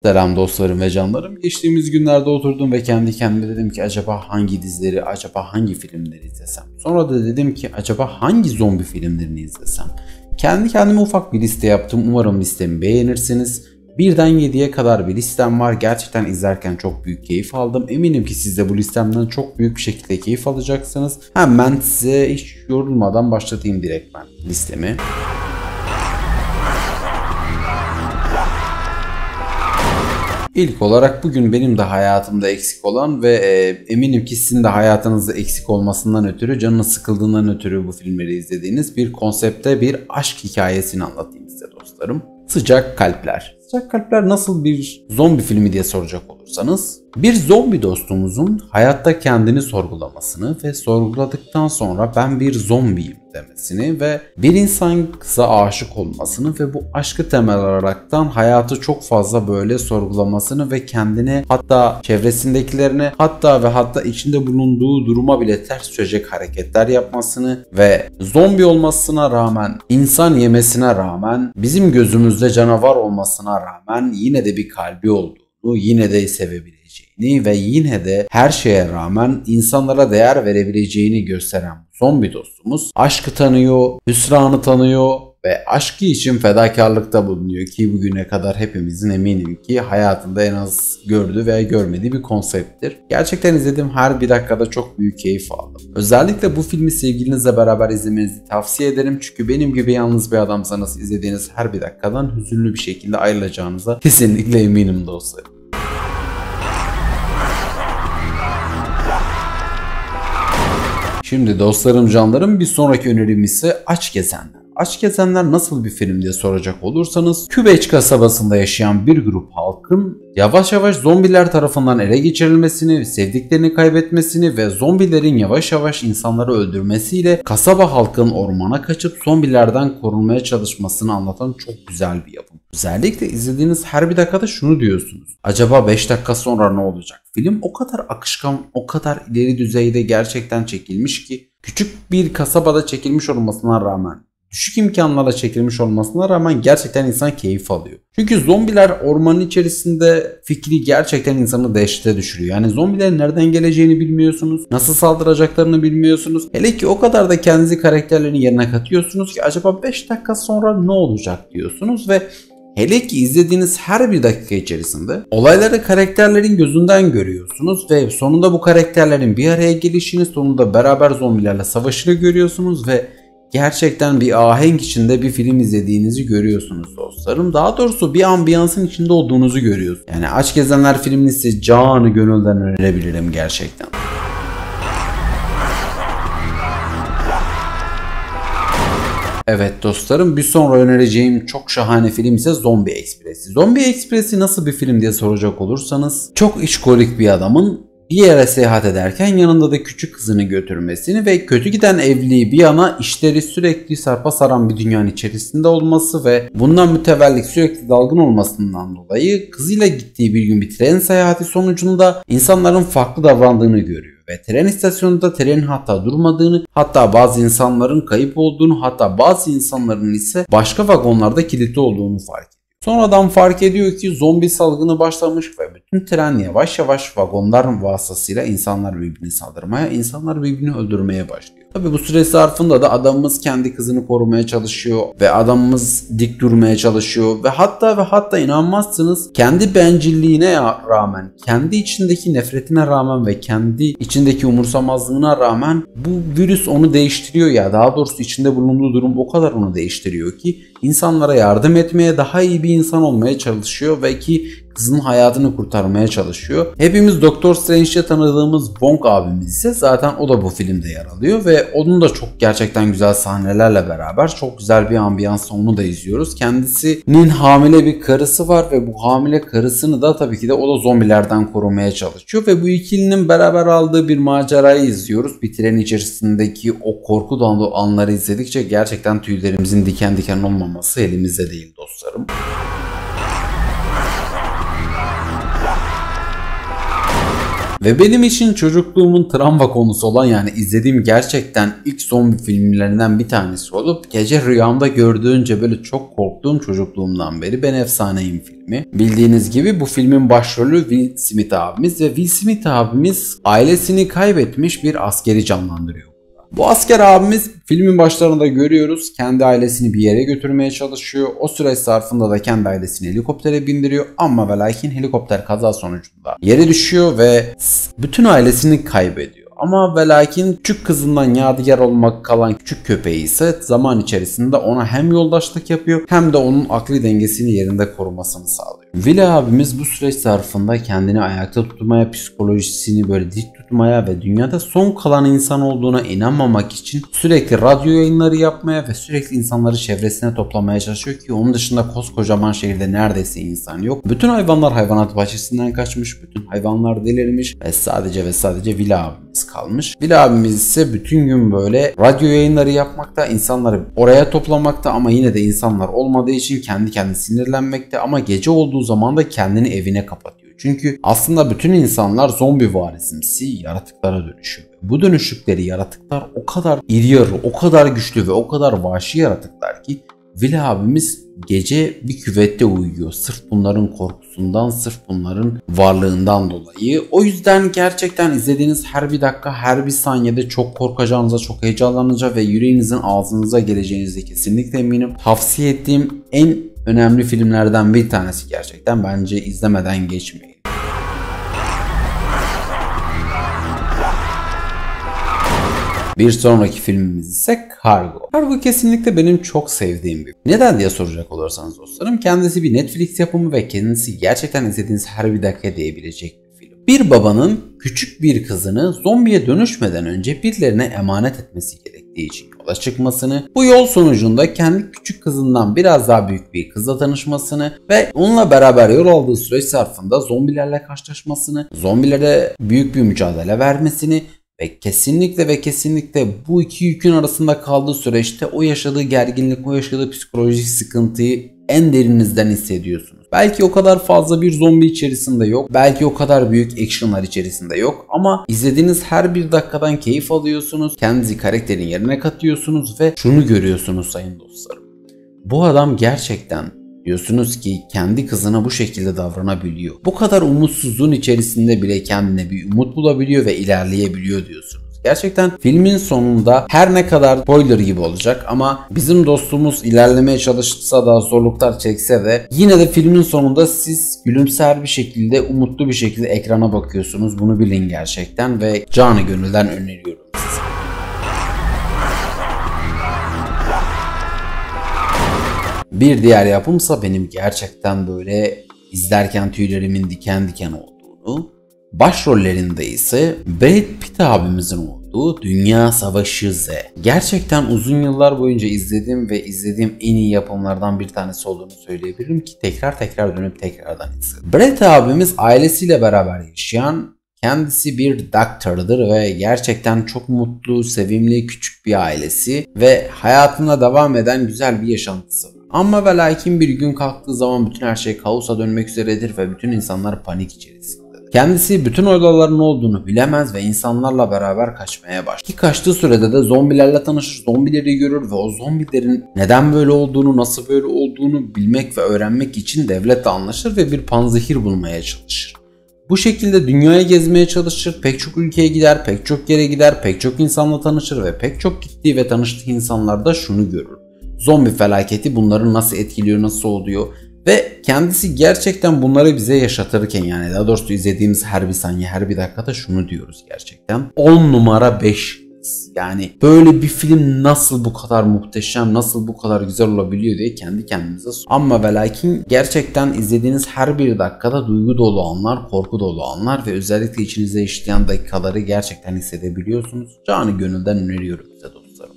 Selam dostlarım ve canlarım. Geçtiğimiz günlerde oturdum ve kendi kendime dedim ki acaba hangi dizileri, acaba hangi filmleri izlesem. Sonra da dedim ki acaba hangi zombi filmlerini izlesem. Kendi kendime ufak bir liste yaptım. Umarım listemi beğenirsiniz. Birden 7'ye kadar bir listem var. Gerçekten izlerken çok büyük keyif aldım. Eminim ki siz de bu listemden çok büyük bir şekilde keyif alacaksınız. Hemen size hiç yorulmadan başlatayım direkt ben listemi. İlk olarak bugün benim de hayatımda eksik olan ve eminim ki sizin de hayatınızda eksik olmasından ötürü, canınız sıkıldığından ötürü bu filmleri izlediğiniz bir konsepte bir aşk hikayesini anlatayım size dostlarım. Sıcak Kalpler. Sıcak Kalpler nasıl bir zombi filmi diye soracak olursanız, bir zombi dostumuzun hayatta kendini sorgulamasını ve sorguladıktan sonra ben bir zombiyim demesini ve bir insan kıza aşık olmasını ve bu aşkı temel alaraktan hayatı çok fazla böyle sorgulamasını ve kendine, hatta çevresindekilerine, hatta içinde bulunduğu duruma bile ters düşecek hareketler yapmasını ve zombi olmasına rağmen, insan yemesine rağmen, bizim gözümüzde canavar olmasına rağmen yine de bir kalbi olduğunu, yine de sevebileceğini ve yine de her şeye rağmen insanlara değer verebileceğini gösteren zombi dostumuz aşkı tanıyor, hüsranı tanıyor ve aşkı için fedakarlıkta bulunuyor ki bugüne kadar hepimizin eminim ki hayatında en az gördüğü veya görmediği bir konsepttir. Gerçekten izlediğim her bir dakikada çok büyük keyif aldım. Özellikle bu filmi sevgilinizle beraber izlemenizi tavsiye ederim çünkü benim gibi yalnız bir adamsanız izlediğiniz her bir dakikadan hüzünlü bir şekilde ayrılacağınıza kesinlikle eminim dostlarım. Şimdi dostlarım, canlarım, bir sonraki önerim ise Aç Gezenler. Aç Gezenler nasıl bir film diye soracak olursanız, Kübeç kasabasında yaşayan bir grup halkın yavaş yavaş zombiler tarafından ele geçirilmesini, sevdiklerini kaybetmesini ve zombilerin yavaş yavaş insanları öldürmesiyle kasaba halkının ormana kaçıp zombilerden korunmaya çalışmasını anlatan çok güzel bir yapım. Özellikle izlediğiniz her bir dakikada şunu diyorsunuz: acaba 5 dakika sonra ne olacak? Film o kadar akışkan, o kadar ileri düzeyde gerçekten çekilmiş ki, küçük bir kasabada çekilmiş olmasına rağmen, düşük imkanlarla çekilmiş olmasına rağmen gerçekten insan keyif alıyor. Çünkü zombiler ormanın içerisinde fikri gerçekten insanı dehşete düşürüyor. Yani zombilerin nereden geleceğini bilmiyorsunuz, nasıl saldıracaklarını bilmiyorsunuz. Hele ki o kadar da kendinizi karakterlerin yerine katıyorsunuz ki acaba 5 dakika sonra ne olacak diyorsunuz ve hele ki izlediğiniz her bir dakika içerisinde olayları karakterlerin gözünden görüyorsunuz ve sonunda bu karakterlerin bir araya gelişini, sonunda beraber zombilerle savaşını görüyorsunuz ve gerçekten bir ahenk içinde bir film izlediğinizi görüyorsunuz dostlarım. Daha doğrusu bir ambiyansın içinde olduğunuzu görüyorsunuz. Yani Aç Gezenler filmini size canı gönülden önerebilirim gerçekten. Evet dostlarım, bir sonra önereceğim çok şahane film ise Zombie Express'i. Zombie Express'i nasıl bir film diye soracak olursanız, çok işkolik bir adamın bir yere seyahat ederken yanında da küçük kızını götürmesini ve kötü giden evliliği bir yana işleri sürekli sarpa saran bir dünyanın içerisinde olması ve bundan mütevellik sürekli dalgın olmasından dolayı kızıyla gittiği bir gün bir tren seyahati sonucunda insanların farklı davrandığını görüyor. Ve tren istasyonunda trenin hatta durmadığını, hatta bazı insanların kayıp olduğunu, hatta bazı insanların ise başka vagonlarda kilitli olduğunu fark ediyor. Sonradan fark ediyor ki zombi salgını başlamış ve bütün tren yavaş yavaş vagonlar vasıtasıyla insanlar birbirini saldırmaya, insanlar birbirini öldürmeye başlıyor. Tabi bu süre zarfında da adamımız kendi kızını korumaya çalışıyor ve adamımız dik durmaya çalışıyor ve hatta inanmazsınız, kendi bencilliğine rağmen, kendi içindeki nefretine rağmen ve kendi içindeki umursamazlığına rağmen bu virüs onu değiştiriyor, ya daha doğrusu içinde bulunduğu durum o kadar onu değiştiriyor ki insanlara yardım etmeye, daha iyi bir insan olmaya çalışıyor ve ki kızının hayatını kurtarmaya çalışıyor. Hepimiz Doktor Strange'de tanıdığımız Wong abimiz ise zaten o da bu filmde yer alıyor ve onun da çok gerçekten güzel sahnelerle beraber çok güzel bir ambiyansla onu da izliyoruz. Kendisinin hamile bir karısı var ve bu hamile karısını da tabii ki de o da zombilerden korumaya çalışıyor ve bu ikilinin beraber aldığı bir macerayı izliyoruz. Bir tren içerisindeki o korku dolu anları izledikçe gerçekten tüylerimizin diken diken olmaması elimizde değil dostlarım. Ve benim için çocukluğumun travma konusu olan, yani izlediğim gerçekten ilk zombi filmlerinden bir tanesi olup gece rüyamda gördüğünce böyle çok korktuğum çocukluğumdan beri Ben Efsaneyim filmi. Bildiğiniz gibi bu filmin başrolü Will Smith abimiz ve Will Smith abimiz ailesini kaybetmiş bir askeri canlandırıyor. Bu asker abimiz filmin başlarında görüyoruz, kendi ailesini bir yere götürmeye çalışıyor. O süreç zarfında da kendi ailesini helikoptere bindiriyor ama ve lakin helikopter kaza sonucunda yere düşüyor ve bütün ailesini kaybediyor. Ama ve lakin küçük kızından yadigar olmak kalan küçük köpeği ise zaman içerisinde ona hem yoldaşlık yapıyor hem de onun akli dengesini yerinde korumasını sağlıyor. Will abimiz bu süreç zarfında kendini ayakta tutmaya, psikolojisini böyle dik tutmaya ve dünyada son kalan insan olduğuna inanmamak için sürekli radyo yayınları yapmaya ve sürekli insanları çevresine toplamaya çalışıyor ki onun dışında koskocaman şehirde neredeyse insan yok. Bütün hayvanlar hayvanat bahçesinden kaçmış, bütün hayvanlar delirmiş ve sadece Will abimiz kalmış. Will abimiz ise bütün gün böyle radyo yayınları yapmakta, insanları oraya toplamakta ama yine de insanlar olmadığı için kendi kendine sinirlenmekte ama gece olduğu zaman da kendini evine kapatıyor. Çünkü aslında bütün insanlar zombi varisimsi yaratıklara dönüşüyor. Bu dönüştükleri yaratıklar o kadar iri yarı, o kadar güçlü ve o kadar vahşi yaratıklar ki Will abimiz gece bir küvette uyuyor. Sırf bunların korkusundan, sırf bunların varlığından dolayı. O yüzden gerçekten izlediğiniz her bir dakika, her bir saniyede çok korkacağınıza, çok heyecanlanacağınıza ve yüreğinizin ağzınıza geleceğinize kesinlikle eminim. Tavsiye ettiğim en önemli filmlerden bir tanesi gerçekten. Bence izlemeden geçmeyin. Bir sonraki filmimiz ise Cargo. Cargo kesinlikle benim çok sevdiğim bir film. Neden diye soracak olursanız dostlarım, kendisi bir Netflix yapımı ve kendisi gerçekten izlediğiniz her bir dakika diyebilecek bir film. Bir babanın küçük bir kızını zombiye dönüşmeden önce birilerine emanet etmesi gerektiği için yola çıkmasını, bu yol sonucunda kendi küçük kızından biraz daha büyük bir kızla tanışmasını ve onunla beraber yol aldığı süreç zarfında zombilerle karşılaşmasını, zombilere büyük bir mücadele vermesini ve kesinlikle bu iki yükün arasında kaldığı süreçte o yaşadığı gerginlik, o yaşadığı psikolojik sıkıntıyı en derinizden hissediyorsunuz. Belki o kadar fazla bir zombi içerisinde yok, belki o kadar büyük actionlar içerisinde yok ama izlediğiniz her bir dakikadan keyif alıyorsunuz, kendinizi karakterin yerine katıyorsunuz ve şunu görüyorsunuz sayın dostlarım. Bu adam gerçekten diyorsunuz ki kendi kızına bu şekilde davranabiliyor. Bu kadar umutsuzluğun içerisinde bile kendine bir umut bulabiliyor ve ilerleyebiliyor diyorsunuz. Gerçekten filmin sonunda her ne kadar spoiler gibi olacak ama bizim dostumuz ilerlemeye çalışsa da zorluklar çekse de yine de filmin sonunda siz gülümser bir şekilde, umutlu bir şekilde ekrana bakıyorsunuz. Bunu bilin gerçekten ve canı gönülden öneriyorum size. Bir diğer yapımsa benim gerçekten böyle izlerken tüylerimin diken diken olduğunu, başrollerinde ise Brad Pitt abimizin olduğu Dünya Savaşı Z. Gerçekten uzun yıllar boyunca izlediğim en iyi yapımlardan bir tanesi olduğunu söyleyebilirim ki tekrar dönüp tekrardan izledim. Brad abimiz ailesiyle beraber yaşayan, kendisi bir doktordur ve gerçekten çok mutlu, sevimli, küçük bir ailesi ve hayatına devam eden güzel bir yaşantısı var. Ama ve lakin bir gün kalktığı zaman bütün her şey kaosa dönmek üzeredir ve bütün insanlar panik içerisindedir. Kendisi bütün olayların ne olduğunu bilemez ve insanlarla beraber kaçmaya başlar. Ki kaçtığı sürede de zombilerle tanışır, zombileri görür ve o zombilerin neden böyle olduğunu, nasıl böyle olduğunu bilmek ve öğrenmek için devletle anlaşır ve bir panzehir bulmaya çalışır. Bu şekilde dünyaya gezmeye çalışır, pek çok ülkeye gider, pek çok yere gider, pek çok insanla tanışır ve pek çok gittiği ve tanıştığı insanlarda şunu görür. Zombi felaketi bunları nasıl etkiliyor, nasıl oluyor ve kendisi gerçekten bunları bize yaşatırken, yani daha doğrusu izlediğimiz her bir saniye, her bir dakikada şunu diyoruz gerçekten. 10 numara 5. Yani böyle bir film nasıl bu kadar muhteşem, nasıl bu kadar güzel olabiliyor diye kendi kendimize soruyoruz. Ama ve lakin gerçekten izlediğiniz her bir dakikada duygu dolu anlar, korku dolu anlar ve özellikle içinize işleyen dakikaları gerçekten hissedebiliyorsunuz. Canı gönülden öneriyorum size dostlarım.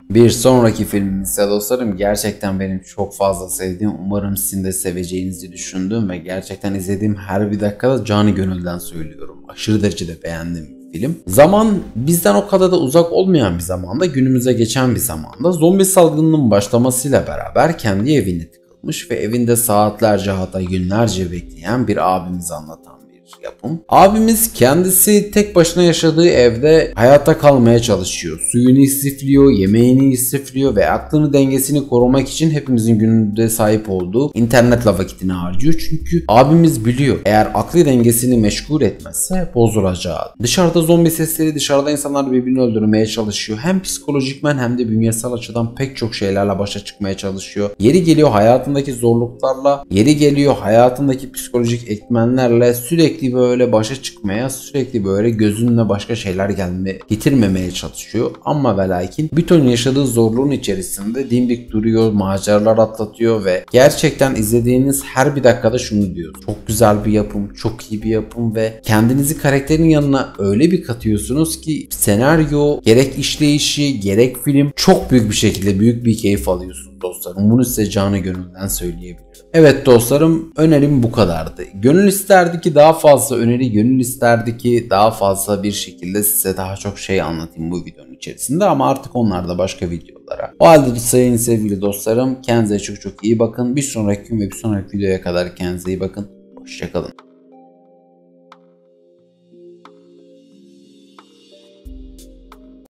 Bir sonraki filmim ise dostlarım gerçekten benim çok fazla sevdiğim, umarım sizin de seveceğinizi düşündüğüm ve gerçekten izlediğim her bir dakikada canı gönülden söylüyorum. Aşırı derecede beğendiğim bir film. Zaman bizden o kadar da uzak olmayan bir zamanda, günümüze geçen bir zamanda zombi salgınının başlamasıyla beraber kendi evine tıkılmış anlatmış ve evinde saatlerce hatta günlerce bekleyen bir abimizi anlatan bir yapım. Abimiz kendisi tek başına yaşadığı evde hayatta kalmaya çalışıyor. Suyunu istifliyor, yemeğini istifliyor ve aklını dengesini korumak için hepimizin gününde sahip olduğu internetle vakitini harcıyor. Çünkü abimiz biliyor, eğer aklı dengesini meşgul etmezse bozulacağı. Dışarıda zombi sesleri, dışarıda insanlar birbirini öldürmeye çalışıyor. Hem psikolojikmen hem de bünyesel açıdan pek çok şeylerle başa çıkmaya çalışıyor. Yeri geliyor hayatındaki zorluklarla, yeri geliyor hayatındaki psikolojik etmenlerle sürekli böyle başa çıkmaya, sürekli böyle gözünle başka şeyler getirmemeye çalışıyor. Ama ve lakin bütün yaşadığı zorluğun içerisinde dimdik duruyor, maceralar atlatıyor ve gerçekten izlediğiniz her bir dakikada şunu diyor: çok güzel bir yapım, çok iyi bir yapım ve kendinizi karakterin yanına öyle bir katıyorsunuz ki senaryo, gerek işleyişi, gerek film çok büyük bir şekilde büyük bir keyif alıyorsunuz dostlarım. Bunu size canı gönülden söyleyebilirim. Evet dostlarım, önerim bu kadardı. Gönül isterdi ki daha fazla öneri, gönül isterdi ki daha fazla bir şekilde size daha çok şey anlatayım bu videonun içerisinde ama artık onlar da başka videolara. O halde sayın sevgili dostlarım, kendinize çok çok iyi bakın. Bir sonraki gün ve bir sonraki videoya kadar kendinize iyi bakın. Hoşçakalın.